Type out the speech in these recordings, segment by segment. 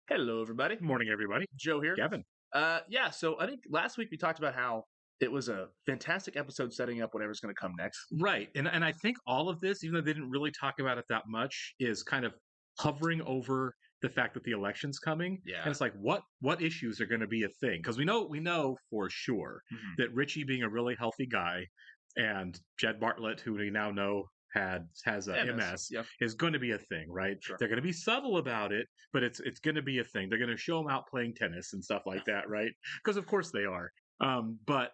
Hello, everybody. Good morning, everybody. Joe here. Kevin. Yeah, so I think last week we talked about how it was a fantastic episode setting up whatever's going to come next. Right. And I think all of this, even though they didn't really talk about it that much, is kind of hovering over the fact that the election's coming. Yeah. And it's like what issues are going to be a thing? Because we know for sure Mhm. that Richie being a really healthy guy and Jed Bartlett, who we now know has a MS, Yep. is going to be a thing, right? Sure. They're going to be subtle about it, but it's going to be a thing. They're going to show him out playing tennis and stuff like that, right? Because of course they are. But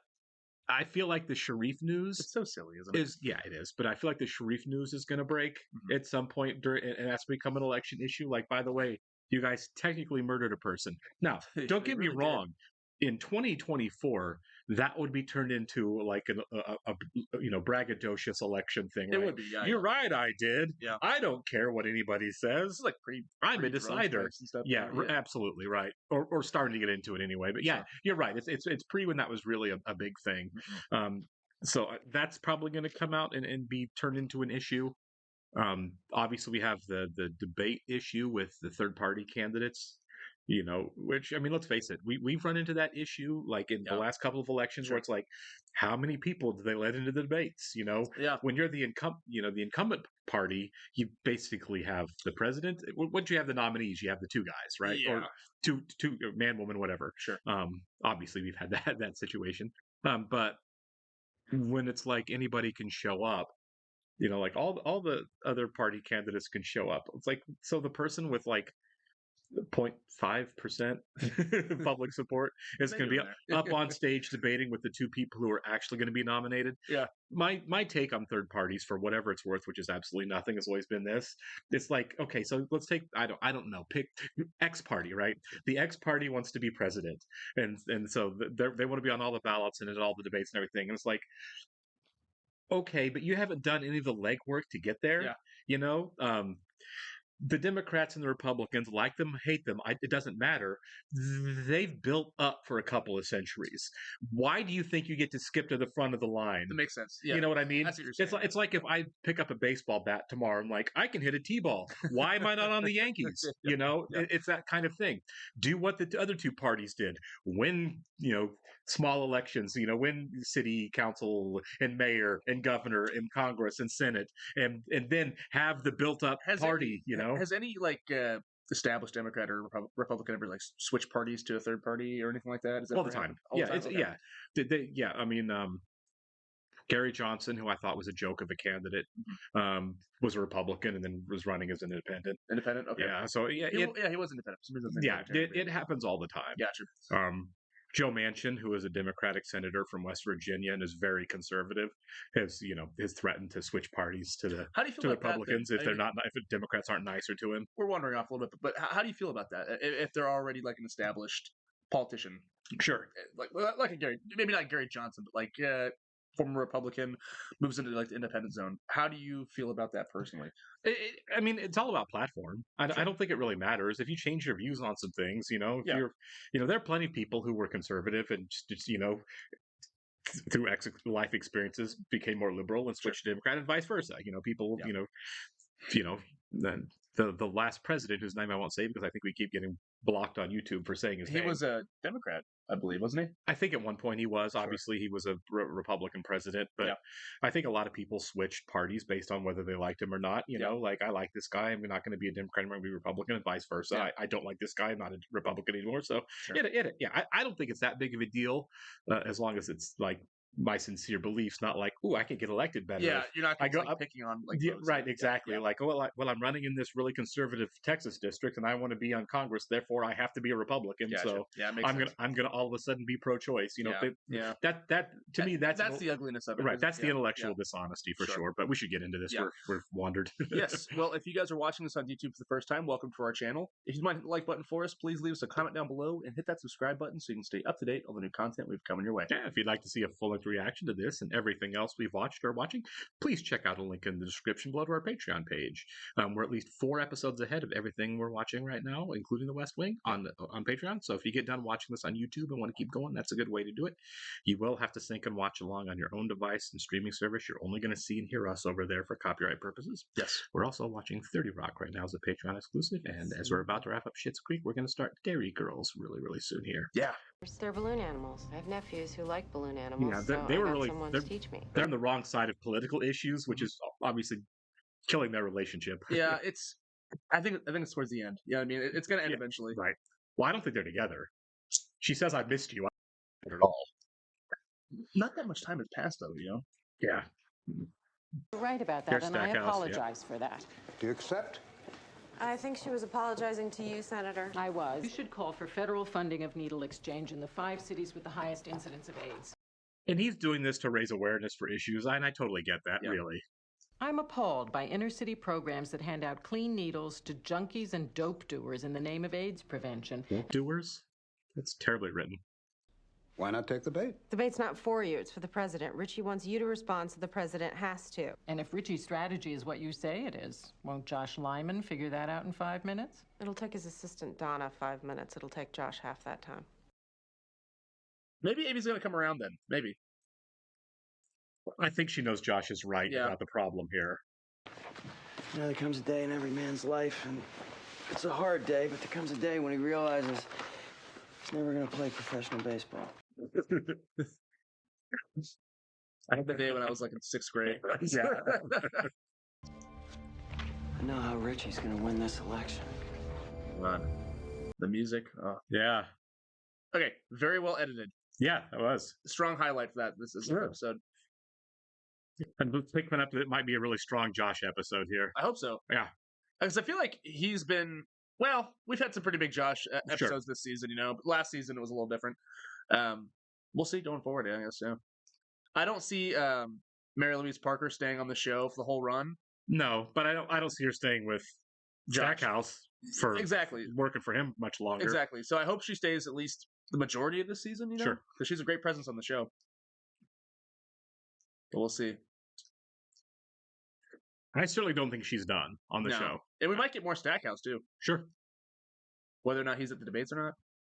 I feel like the Sharif news It's so silly, isn't it? it is, but I feel like the Sharif news is going to break Mhm. at some point during, and that's become an election issue. Like, by the way, you guys technically murdered a person. Now, don't They get me really did. wrong. In 2024, that would be turned into like a braggadocious election thing. It Right? would be, yeah. You're right, I did. Yeah. I don't care what anybody This says. is like pretty. I'm a pretty drone decider. strikes and stuff. Yeah, absolutely right. Or starting to get into it anyway. But yeah, Sure. you're right. It's pre when that was really a big thing. Mhm. So that's probably going to come out and be turned into an issue. Obviously, we have the debate issue with the third party candidates. Which I mean, let's face it, we've run into that issue like in the Yeah. last couple of elections Sure. where it's like, how many people do they let into the debates? Yeah. When you're the incumbent party, you basically have the president. Once you have the nominees, you have the two guys, right? Yeah. Or two man, woman, whatever. Sure. Obviously, we've had that situation. But when it's like anybody can show up, like all the other party candidates can show up. It's like, so the person with like 0.5% public support is They going to do be in there. up on stage debating with the two people who are actually going to be nominated. Yeah. My take on third parties, for whatever it's worth, which is absolutely nothing, has always been this. It's like, okay, so let's take, I don't know, pick X party, right? The X party wants to be president, and so they want to be on all the ballots and in all the debates and everything. And it's like, okay, but you haven't done any of the legwork to get there. Yeah. You know, the Democrats and the Republicans, like them, hate them, it doesn't matter. They've built up for a couple of centuries. Why do you think you get to skip to the front of the line? That makes sense. Yeah. You know what I mean? That's what you're saying. It's like if I pick up a baseball bat tomorrow, I'm like, I can hit a T-ball. Why am I not on the Yankees? Yeah. It's that kind of thing. Do what the other two parties did. Win, small elections, win city council and mayor and governor and Congress and Senate, and then have the built up party, Has any established Democrat or Republican ever like switched parties to a third party or anything like that? Is that all the ever time. happened? All the time? It's Okay. yeah. I mean, Gary Johnson, who I thought was a joke of a candidate, was a Republican and then was running as an independent. Independent. Okay. Yeah, so He was independent. For some reason, I think yeah, he turned it happens all the time. Yeah, true. Joe Manchin, who is a Democratic senator from West Virginia and is very conservative, has threatened to switch parties to the How do you feel to about that, Republicans then? if they're not if the Democrats aren't nicer to him. We're wandering off a little bit, but how do you feel about that? If they're already like an established politician, Sure. like a Gary, maybe not Gary Johnson, but like former Republican moves into like the independent zone. How do you feel about that personally? I mean, it's all about platform. I Sure. don't think it really matters if you change your views on some things. If Yeah. there are plenty of people who were conservative and just through life experiences became more liberal and switched to Democrat and vice versa. People, Yeah. then the last president, whose name I won't say because I think we keep getting blocked on YouTube for saying his He name. was a Democrat, I believe, wasn't he? I think at one point he was. Sure. Obviously, he was a Republican president, but Yeah. I think a lot of people switched parties based on whether they liked him or not. Like, I like this guy, I'm not going to be a Democrat, I'm going to be a Republican, and vice versa. Yeah. I don't like this guy, I'm not a Republican anymore. So, Sure. I don't think it's that big of a deal as long as it's like my sincere beliefs, not like, I can get elected better. Yeah, you're not I go like, picking on like Yeah, votes. right, exactly. Yeah. Like, I'm running in this really conservative Texas district, and I want to be on Congress. Therefore, I have to be a Republican. Gotcha. So Yeah, it makes sense. I'm gonna all of a sudden be pro-choice. Yeah. That to me, that's the ugliness of it. right. That's the Yeah, intellectual dishonesty for Sure. sure. But we should get into this. Yeah. We're wandered. Yes. Well, if you guys are watching this on YouTube for the first time, welcome to our channel. If you might hit the like button for us, please leave us a comment down below and hit that subscribe button so you can stay up to date on the new content we've coming your way. Yeah, if you'd like to see a full in-depth reaction to this and everything else we've watched or watching, please check out a link in the description below to our Patreon page. We're at least 4 episodes ahead of everything we're watching right now, including The West Wing on Patreon. So if you get done watching this on YouTube and want to keep going, that's a good way to do it. You will have to sync and watch along on your own device and streaming service. You're only going to see and hear us over there for copyright purposes. Yes. We're also watching 30 Rock right now as a Patreon exclusive, and as we're about to wrap up Schitt's Creek, we're going to start Dairy Girls really soon here. Yeah. They're balloon animals. I have nephews who like balloon animals. Yeah, so they I were got really someone to teach me. they're on the wrong side of political issues, which is obviously killing their relationship. Yeah, I think it's towards the end. Yeah, I mean, it's going to end eventually. Right. Well, I don't think they're together. She says, "I missed you." I don't at all. Not that much time has passed, though, you know? Yeah. You're right about that, Here's and I Stackhouse, apologize for that. Do you accept? I think she was apologizing to you, Senator. I was. You should call for federal funding of needle exchange in the 5 cities with the highest incidence of AIDS. And he's doing this to raise awareness for issues, and I totally get that, really. I'm appalled by inner-city programs that hand out clean needles to junkies and dope doers in the name of AIDS prevention. Doers? That's terribly written. Why not take the bait? The bait's not for you, it's for the president. Richie wants you to respond, so the president has to. And if Richie's strategy is what you say it is, won't Josh Lyman figure that out in 5 minutes? It'll take his assistant, Donna, 5 minutes. It'll take Josh half that time. Maybe Amy's going to come around then. Maybe. I think she knows Josh is right about the problem here. You know, there comes a day in every man's life, and it's a hard day, but there comes a day when he realizes he's never going to play professional baseball. I had the day when I was like in 6th grade. Yeah. I know how Richie's going to win this election. Run. The music. Oh. Yeah. Okay, very well edited. Yeah, it was. Strong highlight for that. This episode. And picking up that it might be a really strong Josh episode here. I hope so. Yeah. Because I feel like he's been, well, we've had some pretty big Josh episodes this season, you know. But last season it was a little different. We'll see going forward, I guess, yeah. I don't see Mary Louise Parker staying on the show for the whole run. No, but I don't see her staying with Stackhouse for working for him much longer. Exactly. So I hope she stays at least the majority of the season, you know? Sure. Because she's a great presence on the show. But we'll see. I certainly don't think she's done on the show. And we might get more Stackhouse, too. Sure. Whether or not he's at the debates or not,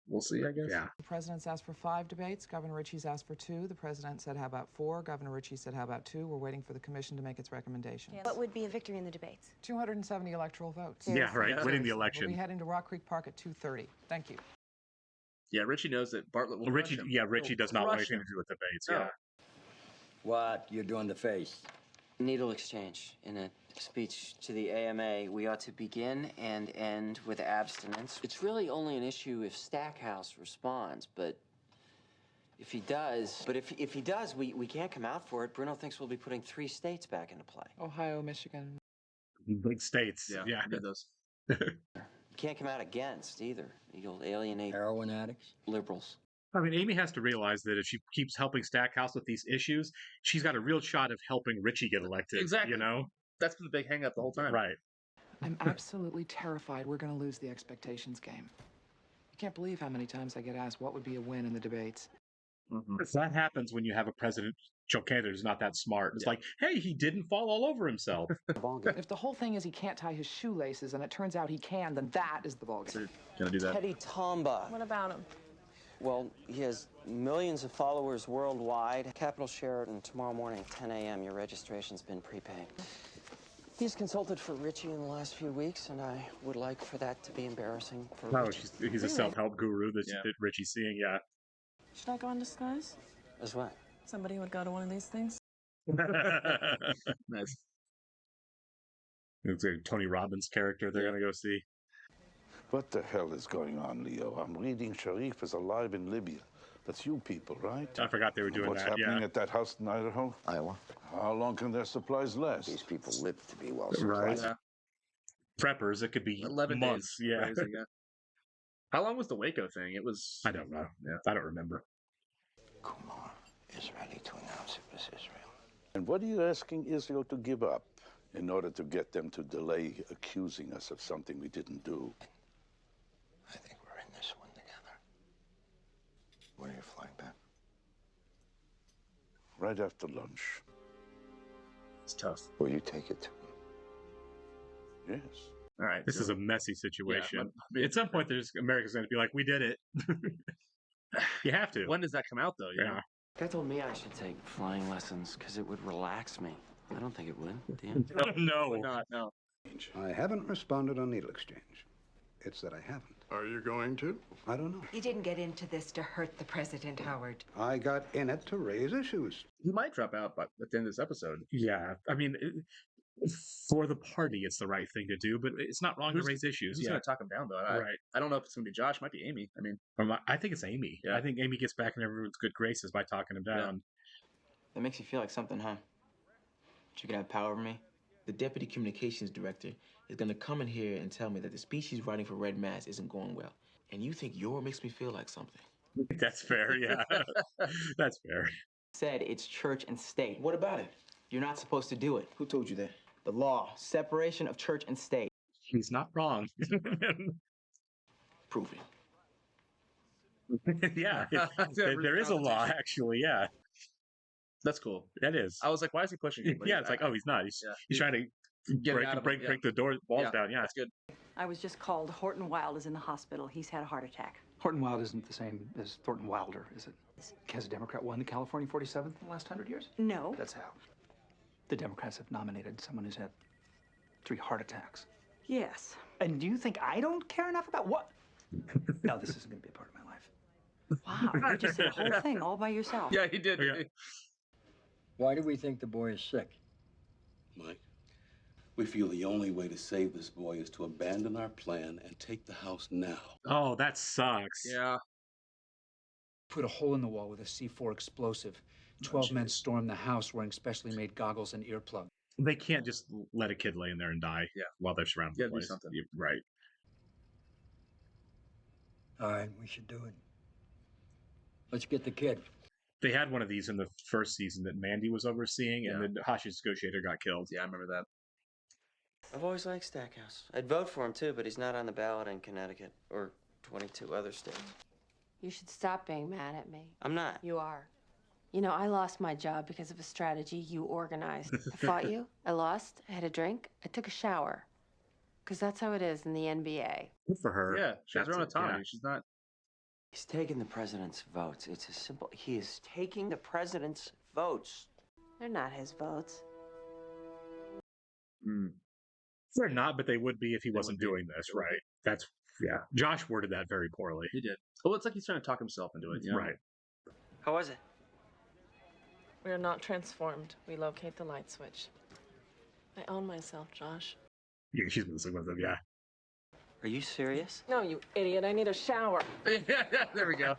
we'll see, I guess. Yeah. The president's asked for 5 debates. Governor Ritchie's asked for 2. The president said, how about 4? Governor Ritchie said, how about 2? We're waiting for the commission to make its recommendation. What would be a victory in the debates? 270 electoral votes. Yeah, right. Winning the election. We'll be heading to Rock Creek Park at 2:30. Thank you. Yeah, Richie knows that Bartlett will Richie, him. Richie does not want anything to do with debates. No. Yeah. What you're doing the face? Needle exchange. In a speech to the AMA, we ought to begin and end with abstinence. It's really only an issue if Stackhouse responds, but if he does, we can't come out for it. Bruno thinks we'll be putting 3 states back into play. Ohio, Michigan. Big states. Yeah. I did those. Can't come out against either. You'll alienate Heroin addicts? liberals. I mean, Amy has to realize that if she keeps helping Stackhouse with these issues, she's got a real shot of helping Richie get elected. Exactly. You know? That's been the big hang up the whole time. Right. I'm absolutely terrified we're going to lose the expectations game. You can't believe how many times I get asked what would be a win in the debates. Mm-hmm. That happens when you have a presidential candidate who's not that smart. It's like, hey, he didn't fall all over himself. If the whole thing is he can't tie his shoelaces and it turns out he can, then that is the ballgame. So gonna do that. Teddy Tomba. What about him? Well, he has millions of followers worldwide. Capital Sheraton tomorrow morning at 10 a.m. Your registration's been prepaid. He's consulted for Richie in the last few weeks, and I would like for that to be embarrassing for Richie. He's a self-help guru that Richie's seeing, yeah. Should I go in disguise? As what? Somebody would go to one of these things? Nice. It's a Tony Robbins character they're going to go see. What the hell is going on, Leo? I'm reading Sharif is alive in Libya. That's you people, right? I forgot they were doing What's that, happening at that house in Idaho? Iowa. How long can their supplies last? These people live to be well Right. supplied. Yeah. Preppers, it could be 11 months. days. Yeah. Crazy, yeah. How long was the Waco thing? It was... I don't know. Yeah. I don't remember. Kumar is ready to announce it was Israel. And what are you asking Israel to give up in order to get them to delay accusing us of something we didn't do? I think we're in this one together. When are you flying back? right after lunch. It's tough. Will you take it to him? Yes. All right. This so- is a messy situation. Yeah, At some point, America's going to be like, "We did it." You have to. When does that come out, though? You know? Guy told me I should take flying lessons because it would relax me. I don't think it would. Do you? No. Not, no. I haven't responded on needle exchange. It's that I haven't. Are you going to? I don't know. You didn't get into this to hurt the president, Howard. I got in it to raise issues. He might drop out at the end of this episode. Yeah, I mean, for the party, it's the right thing to do, but it's not wrong to raise issues. Who's going to talk him down, though? I don't know if it's going to be Josh. Might be Amy. I mean, I think it's Amy. Yeah. I think Amy gets back in everyone's good graces by talking him down. That makes you feel like something, huh? That you can have power over me? The deputy communications director is going to come in here and tell me that the speech he's writing for Red Mass isn't going well. And you think yours makes me feel like something? That's fair, yeah. That's fair. Said it's church and state. What about it? You're not supposed to do it. Who told you that? The law. Separation of church and state. He's not wrong. Prove it. Yeah, there is a law, actually, yeah. That's cool. That is. I was like, why is he pushing you? Yeah, it's like, oh, he's not. He's trying to break the walls down. Yeah, that's good. I was just called. Horton Wilde is in the hospital. He's had a heart attack. Horton Wilde isn't the same as Thornton Wilder, is it? Has a Democrat won the California 47th in the last 100 years? No. That's how. The Democrats have nominated someone who's had 3 heart attacks. Yes. And do you think I don't care enough about what? No, this isn't going to be a part of my life. Wow, you just did a whole thing all by yourself. Yeah, he did. Yeah. Why do we think the boy is sick? Mike, we feel the only way to save this boy is to abandon our plan and take the house now. Oh, that sucks. Yeah. Put a hole in the wall with a C4 explosive. 12 men stormed the house wearing specially made goggles and earplugs. They can't just let a kid lay in there and die while they're surrounded Yeah, the place. do something. Right. All right, we should do it. Let's get the kid. They had one of these in the first season that Mandy was overseeing, and the hostage negotiator got killed. Yeah, I remember that. I've always liked Stackhouse. I'd vote for him, too, but he's not on the ballot in Connecticut or 22 other states. You should stop being mad at me. I'm not. You are. You know, I lost my job because of a strategy you organized. I fought you. I lost. I had a drink. I took a shower. Because that's how it is in the NBA. Good for her. Yeah, she has her own That's it, autonomy. yeah. She's not. He's taking the president's votes. It's as simple. He is taking the president's votes. They're not his votes. They're not, but they would be if he wasn't doing this, right? That's, yeah. Josh worded that very poorly. He did. Well, it's like he's trying to talk himself into it. You know? Right. How was it? We are not transformed. We locate the light switch. I own myself, Josh. Yeah, she's messing with him, yeah. Are you serious? No, you idiot. I need a shower. There we go.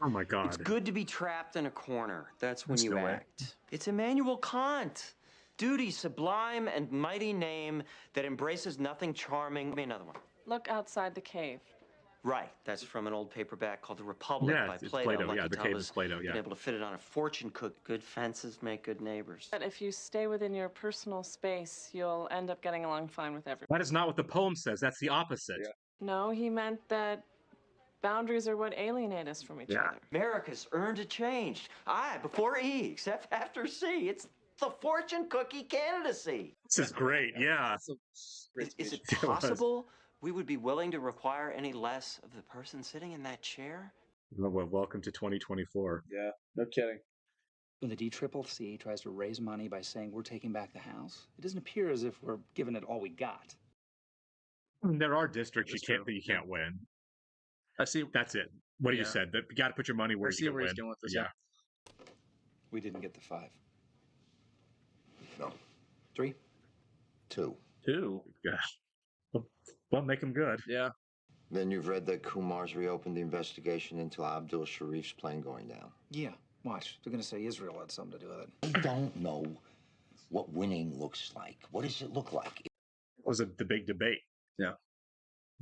Oh my God. It's good to be trapped in a corner. That's when There's you no way. act. It's Immanuel Kant. Duty, sublime and mighty name that embraces nothing charming. Give me another one. Look outside the cave. Right. That's from an old paperback called The Republic Yeah, by it's Plato. Plato, Lucky yeah, the cave Thomas is Plato, yeah. been able to fit it on a fortune cook. Good fences make good neighbors. But if you stay within your personal space, you'll end up getting along fine with everyone. That is not what the poem says. That's the opposite. No, he meant that boundaries are what alienate us from each other. America's earned a change. I, before E, except after C. It's the fortune cookie candidacy. This is great, yeah. Is it possible we would be willing to require any less of the person sitting in that chair? Well, welcome to 2024. Yeah, no kidding. When the DCCC tries to raise money by saying we're taking back the house, it doesn't appear as if we're giving it all we got. There are districts That's you can't win. I see. That's it. What you Yeah. said. That you got to put your money where I see you can where win. he's going with this. Yeah. We didn't get the 5. No. 3? 2. 2. Yeah. Well, make them good. Yeah. Then you've read that Kumar's reopened the investigation into Abdul Sharif's plane going down. Yeah, watch. They're going to say Israel had something to do with it. I don't know what winning looks like. What does it look like? It was the big debate. Yeah.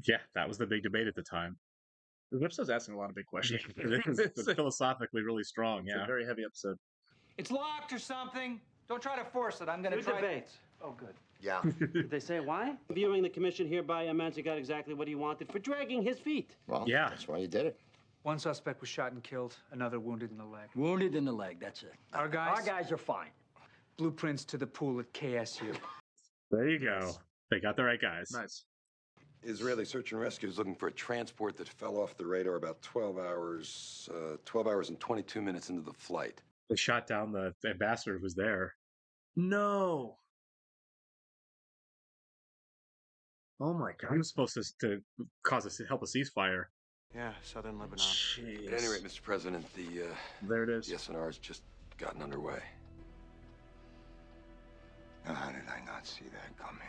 Yeah, that was the big debate at the time. The episode's asking a lot of big questions. It's philosophically really strong, It's yeah. a very heavy episode. It's locked or something. Don't try to force it. I'm going to try. debates. Oh, good. Yeah. Did they say why? Viewing the commission hereby, Amanzi got exactly what he wanted for dragging his feet. Well, Yeah. that's why you did it. One suspect was shot and killed, another wounded in the leg. Wounded in the leg, that's it. Our guys are fine. Blueprints to the pool at KSU. There you go. They got the right guys. Nice. Israeli search and rescue is looking for a transport that fell off the radar about 12 hours and 22 minutes into the flight. They shot down the ambassador who was there. No. Oh my God. He was supposed to help a ceasefire. Yeah, southern Lebanon. Jeez. At any rate, Mr. President, there it is. The SNR has just gotten underway. Now, how did I not see that coming?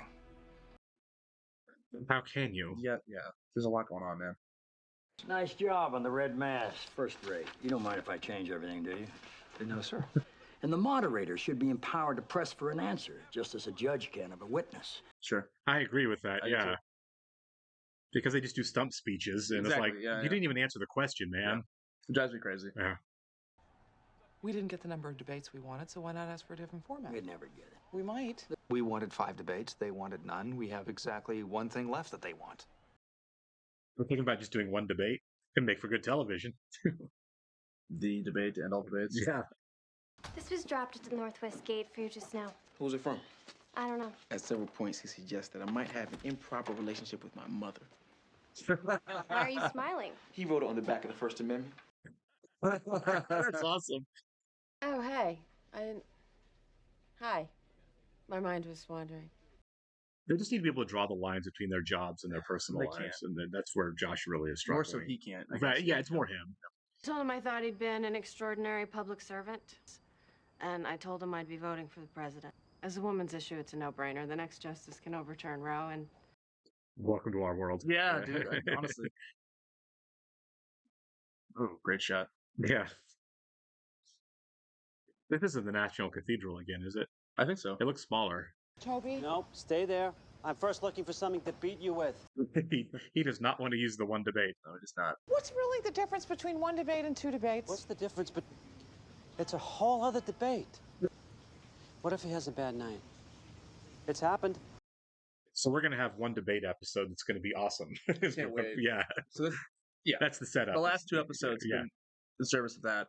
How can you? Yeah. There's a lot going on, man. Nice job on the red mass. First rate. You don't mind if I change everything, do you? No, sir. And the moderator should be empowered to press for an answer, just as a judge can of a witness. Sure. I agree with that, I do yeah. too. Because they just do stump speeches, and Exactly, it's like, yeah, you didn't even answer the question, man. It drives me crazy. Yeah. We didn't get the number of debates we wanted, so why not ask for a different format? We'd never get it. We might. We wanted 5 debates. They wanted none. We have exactly one thing left that they want. We're thinking about just doing one debate and make for good television. The debate and all debates. Yeah. This was dropped at the Northwest Gate for you just now. Who's it from? I don't know. At several points, he suggested I might have an improper relationship with my mother. Why are you smiling? He wrote it on the back of the First Amendment. That's awesome. Oh, hey. I didn't... Hi. My mind was wandering. They just need to be able to draw the lines between their jobs and their personal They lives, can't. and then that's where Josh really is More struggling. so he can't. I Right? guess. Yeah, it's more him. I told him I thought he'd been an extraordinary public servant, and I told him I'd be voting for the president. As a woman's issue, it's a no-brainer. The next justice can overturn Roe, and... Welcome to our world. Yeah, dude. Honestly. Oh, great shot. Yeah. This isn't the National Cathedral again, is it? I think so. It looks smaller. Toby? Nope, stay there. I'm first looking for something to beat you with. He does not want to use the one debate. No, it is not. What's really the difference between 1 debate and 2 debates? What's the difference? But it's a whole other debate. What if he has a bad night? It's happened. So we're going to have one debate episode that's going to be awesome. Can't wait. Yeah. So yeah, that's the setup. The last 2 episodes have been in service of that.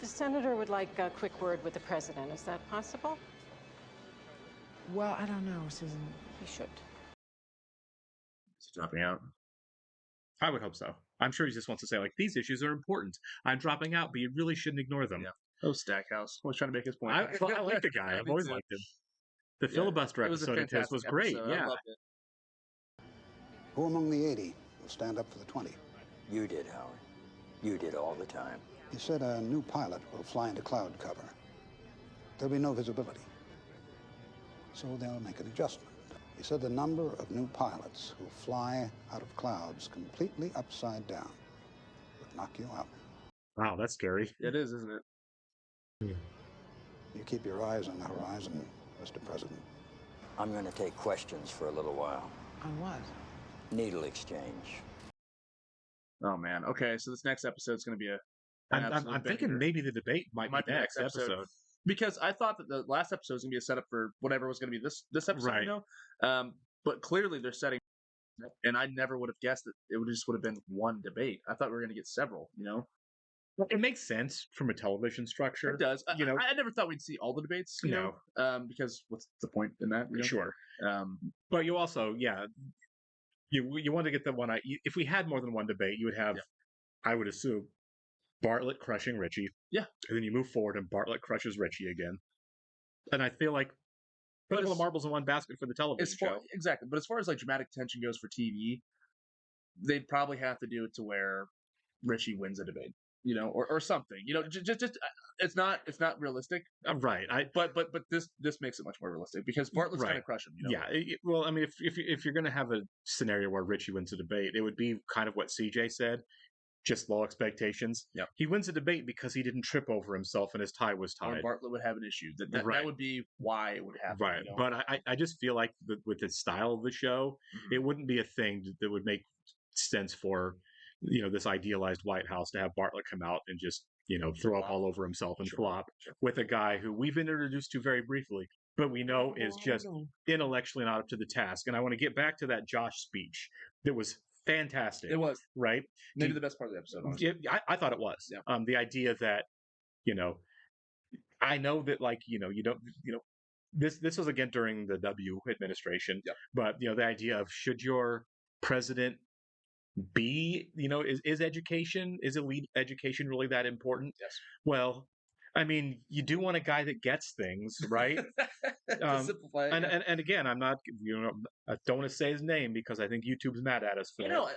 The senator would like a quick word with the president. Is that possible? Well, I don't know, Susan. He should. Is he dropping out? I would hope so. I'm sure he just wants to say, like, these issues are important. I'm dropping out, but you really shouldn't ignore them. Yeah. Oh, Stackhouse. Always trying to make his point. I like the guy. I've always liked him. The filibuster episode of his was great. Episode. Yeah. I loved it. Who among the 80 will stand up for the 20? You did, Howard. You did all the time. He said a new pilot will fly into cloud cover. There'll be no visibility. So they'll make an adjustment. He said the number of new pilots who fly out of clouds completely upside down would knock you out. Wow, that's scary. It is, isn't it? You keep your eyes on the horizon, Mr. President. I'm going to take questions for a little while. On what? Needle exchange. Oh, man. Okay, so this next episode's going to be I'm thinking maybe the debate might be the next episode. Because I thought that the last episode was going to be a setup for whatever was going to be this episode, Right. you know? But clearly they're setting, and I never would have guessed that it would have been one debate. I thought we were going to get several, you know? It makes sense from a television structure. It does. You know, I never thought we'd see all the debates, you know? Because what's the point in that? You know? Sure. But you also, you want to get the one. If we had more than one debate, you would have, I would assume, Bartlett crushing Richie. Yeah. And then you move forward and Bartlett crushes Richie again. And I feel like put all the marbles in one basket for the television show. Exactly. But as far as like dramatic tension goes for TV, they'd probably have to do it to where Richie wins a debate, you know, or something, you know, just it's not realistic. Right. But this makes it much more realistic because Bartlett's going to crush him, you know? Yeah. Well, I mean, if you're going to have a scenario where Richie wins a debate, it would be kind of what CJ said. Just low expectations. Yeah, he wins a debate because he didn't trip over himself and his tie was tied. Or Bartlett would have an issue. That would be why it would happen. Right, you know? But I just feel like with the style of the show, it wouldn't be a thing that would make sense for this idealized White House to have Bartlett come out and just throw up all over himself and flop with a guy who we've been introduced to very briefly, but we know is just intellectually not up to the task. And I want to get back to that Josh speech that was fantastic. It was. Right? Maybe the best part of the episode. Honestly. Yeah, I thought it was. Yeah. The idea that, I know that, like, you don't, this was again during the W administration, but, the idea of should your president be, is education, is elite education really that important? Yes. Well, I mean, you do want a guy that gets things, right? To simplify it, and again, I'm not, I don't want to say his name because I think YouTube's mad at us for that.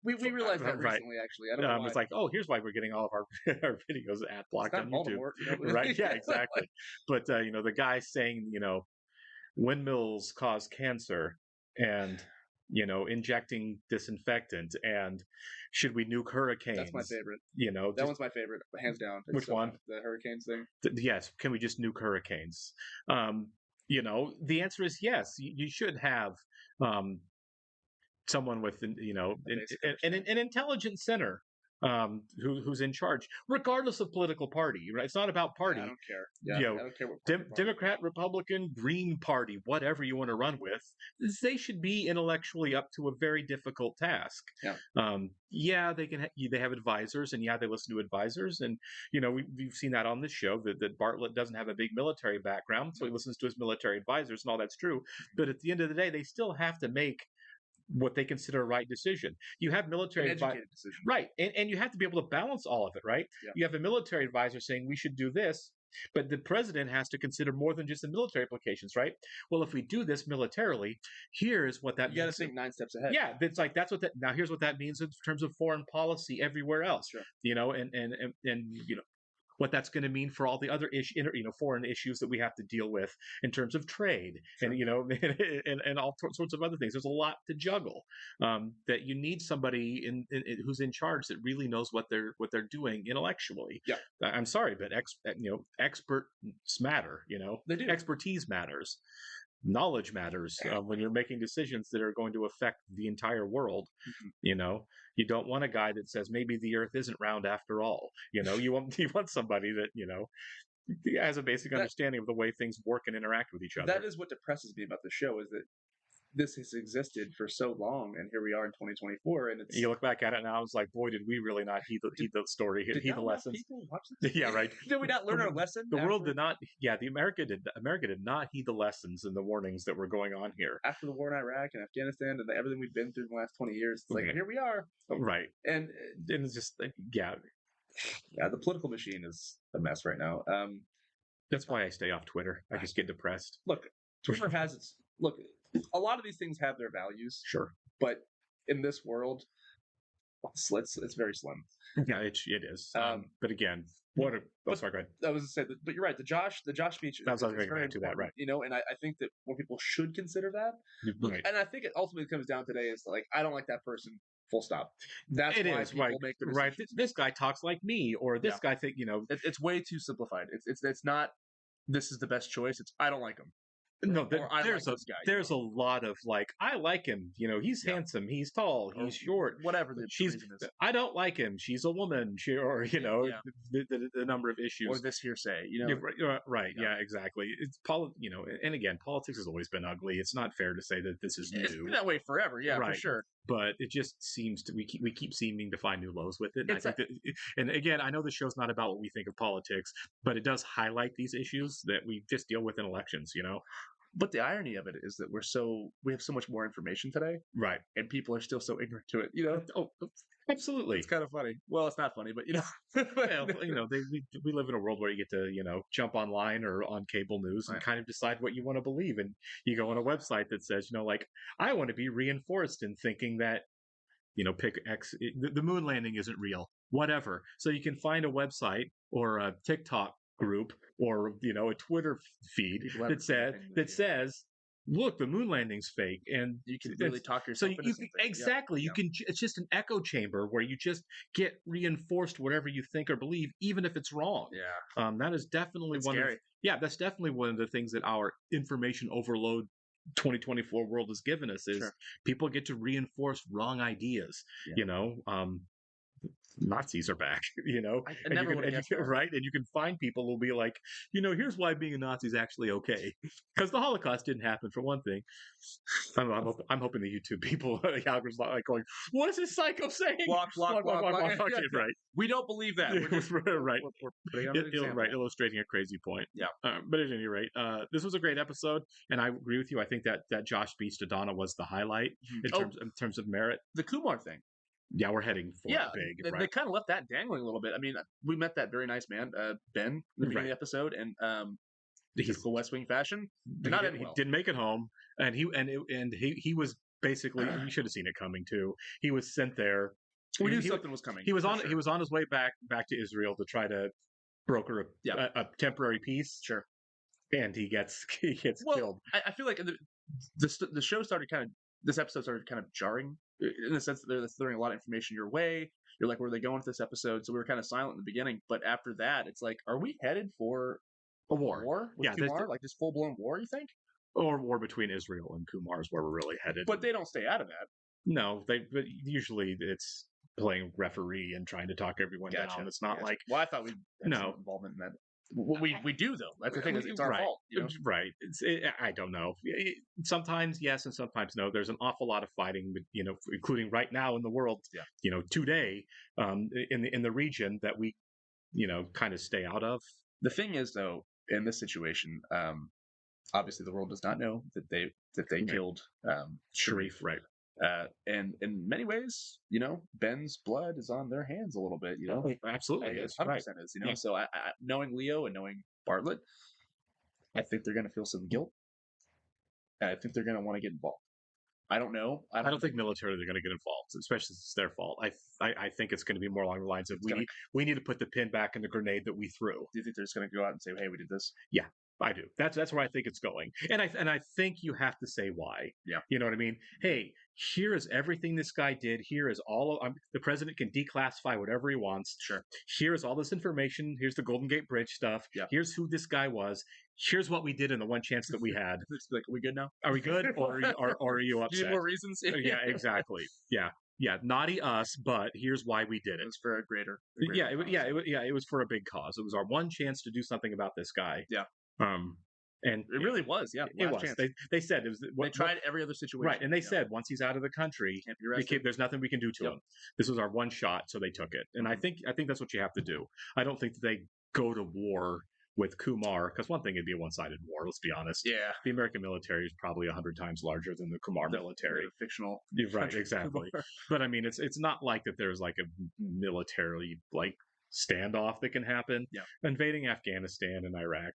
We realized that recently, actually. I don't know why. It's like, oh, here's why we're getting all of our our videos ad blocked on YouTube. Right? Yeah, exactly. But the guy saying, windmills cause cancer and injecting disinfectant, and should we nuke hurricanes? That's my favorite. That one's my favorite, hands down. Which one? The hurricanes thing. Yes. Can we just nuke hurricanes? The answer is yes. You should have someone with an intelligent center who's in charge, regardless of political party. Right? It's not about party. I don't care. Yeah, I don't care what Democrat, Republican, Green Party, whatever you want to run with, they should be intellectually up to a very difficult task. Yeah. They have advisors, and they listen to advisors, and we've seen that on this show that Bartlett doesn't have a big military background, so he listens to his military advisors, and all that's true. But at the end of the day, they still have to make what they consider a right decision. You have military educated decision. Right. And you have to be able to balance all of it, right? Yeah. You have a military advisor saying we should do this, but the president has to consider more than just the military implications, right? Well, if we do this militarily, here's what that means. You got to think 9 steps ahead. Yeah, it's like now here's what that means in terms of foreign policy everywhere else. Sure. And what that's going to mean for all the other foreign issues that we have to deal with in terms of trade, sure. and all sorts of other things. There's a lot to juggle. That you need somebody who's in charge that really knows what they're doing intellectually. Yeah, I'm sorry, but experts matter. They do. Expertise matters. Knowledge matters when you're making decisions that are going to affect the entire world. Mm-hmm. You don't want a guy that says maybe the Earth isn't round after all. You want somebody that has a basic understanding of the way things work and interact with each other. That is what depresses me about the show, is that this has existed for so long, and here we are in 2024, and you look back at it now, I was like, boy, did we really not heed the story, heed the lessons. People watch this? Yeah, right. Did we not learn our lesson? The world did not. Yeah, America did not heed the lessons and the warnings that were going on here after the war in Iraq and Afghanistan and everything we've been through in the last 20 years. It's like, here we are. Right. And it's just yeah, the political machine is a mess right now. That's why I stay off Twitter. I just get depressed. Look, Twitter has its a lot of these things have their values, sure, but in this world, it's very slim. Yeah, it is. But again, sorry, go ahead. I was to say, but you're right. The Josh speech. That's what I was going to that, right? And I think that more people should consider that. Right. And I think it ultimately comes down today is like, I don't like that person. Full stop. That's why people make the decisions. Right. This guy talks like me, or this guy think It's way too simplified. It's not. This is the best choice. It's I don't like him. No, there's a lot of like, I like him. He's handsome. He's tall. He's short. Whatever the reason is. I don't like him. She's a woman. The number of issues. Or this hearsay. Right. Yeah. Exactly. It's and again, politics has always been ugly. It's not fair to say that this is new. It's been that way forever. Yeah, right. For sure. But it just seems we keep seeming to find new lows with it. And again, I know the show's not about what we think of politics, but it does highlight these issues that we just deal with in elections. But the irony of it is that we have so much more information today, right? And people are still so ignorant to it. Oh, absolutely. It's kind of funny. Well, it's not funny, but we live in a world where you get to jump online or on cable news and kind of decide what you want to believe, and you go on a website that says I want to be reinforced in thinking that pick X, the moon landing isn't real, whatever. So you can find a website or a TikTok group or a Twitter feed that says, look, the moon landing's fake, and you can really talk yourself into something. Exactly. You can. It's just an echo chamber where you just get reinforced whatever you think or believe, even if it's wrong. Yeah. That is definitely that's definitely one of the things that our information overload 2024 world has given us is people get to reinforce wrong ideas. Nazis are back, you know, I never would have guessed that. right? And you can find people who'll be like, you know, here's why being a Nazi is actually okay, because the Holocaust didn't happen for one thing. I'm hoping the YouTube people, algorithms like going, what is this psycho saying? Block. Okay, right. We don't believe that. We're just right. We're putting on an example. Right, illustrating a crazy point. Yeah. But at any rate, this was a great episode, and I agree with you. I think that Josh speech to Donna was the highlight in terms of merit. The Kumar thing. Yeah, we're heading for big. They kind of left that dangling a little bit. I mean, we met that very nice man, Ben, in the beginning of the episode, and typical West Wing fashion. He didn't make it home, and he was basically. You should have seen it coming too. He was sent there. We knew something was coming. He was on. Sure. He was on his way back to Israel to try to broker a temporary peace. Sure. And he gets killed. I feel like the show started kind of. This episode started kind of jarring in the sense that they're throwing a lot of information your way. You're like, where are they going with this episode? So we were kind of silent in the beginning, but after that, it's like, are we headed for a war? With Kumar? Like this full blown war? You think? Or war between Israel and Kumar is where we're really headed. But they don't stay out of that. No, but usually it's playing referee and trying to talk everyone down. It's not like. Well, I thought we had some involvement in that. We do though. That's the thing. It's our fault. You know? Right. I don't know. Sometimes yes, and sometimes no. There's an awful lot of fighting, you know, including right now in the world. Yeah. You know, today, in the region that we, you know, kind of stay out of. The thing is, though, in this situation, obviously the world does not know that they killed Sharif. Right. And in many ways, you know, Ben's blood is on their hands a little bit, you know. Absolutely. It's 100% is, you know. Yeah. So I knowing Leo and knowing Bartlett, I think they're going to feel some guilt. I think they're going to want to get involved. I don't know. I don't think militarily they're going to get involved, especially since it's their fault. I think it's going to be more along the lines of we need to put the pin back in the grenade that we threw. Do you think they're just going to go out and say, hey, we did this? Yeah. I do. That's where I think it's going, and I think you have to say why. Yeah, you know what I mean. Hey, here is everything this guy did. Here is all of the president can declassify whatever he wants. Sure. Here is all this information. Here's the Golden Gate Bridge stuff. Yeah. Here's who this guy was. Here's what we did in the one chance that we had. Like, are we good now? Are we good, or are you upset? Do you need more reasons? Yeah, exactly. Yeah. Yeah, naughty us, but here's why we did it. It was for a greater it was for a big cause. It was our one chance to do something about this guy. Yeah. And it really was, yeah. It was. They said it was. They tried every other situation, right? And they said once he's out of the country, can't be arrested. There's nothing we can do to him. This was our one shot, so they took it. And I think that's what you have to do. I don't think that they go to war with Kumar, because one thing it'd be a one-sided war. Let's be honest. Yeah, the American military is probably 100 times larger than the Kumar military. The fictional, you're right? Exactly. But I mean, it's not like that. There's like a militarily standoff that can happen. Yeah. Invading Afghanistan and Iraq,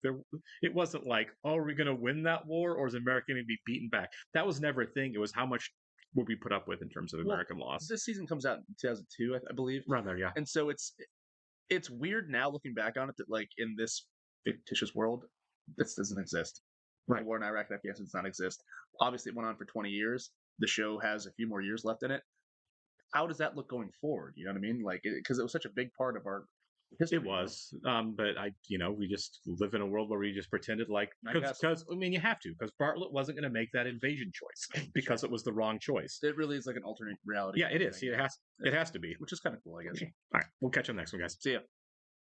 it wasn't like, oh, are we going to win that war, or is America going to be beaten back? That was never a thing. It was how much would we put up with in terms of American loss. This season comes out in 2002, I believe. Around there, yeah. And so it's weird now looking back on it that like in this fictitious world, this doesn't exist. Right. The war in Iraq and Afghanistan does not exist. Obviously, it went on for 20 years. The show has a few more years left in it. How does that look going forward? You know what I mean? Like, because it was such a big part of our history. It was, but we just live in a world where we just pretended like, because I mean, you have to, because Bartlett wasn't going to make that invasion choice because it was the wrong choice. It really is like an alternate reality. Yeah, it is. It has to be, which is kind of cool, I guess. Okay. All right, we'll catch you on the next one, guys. See ya.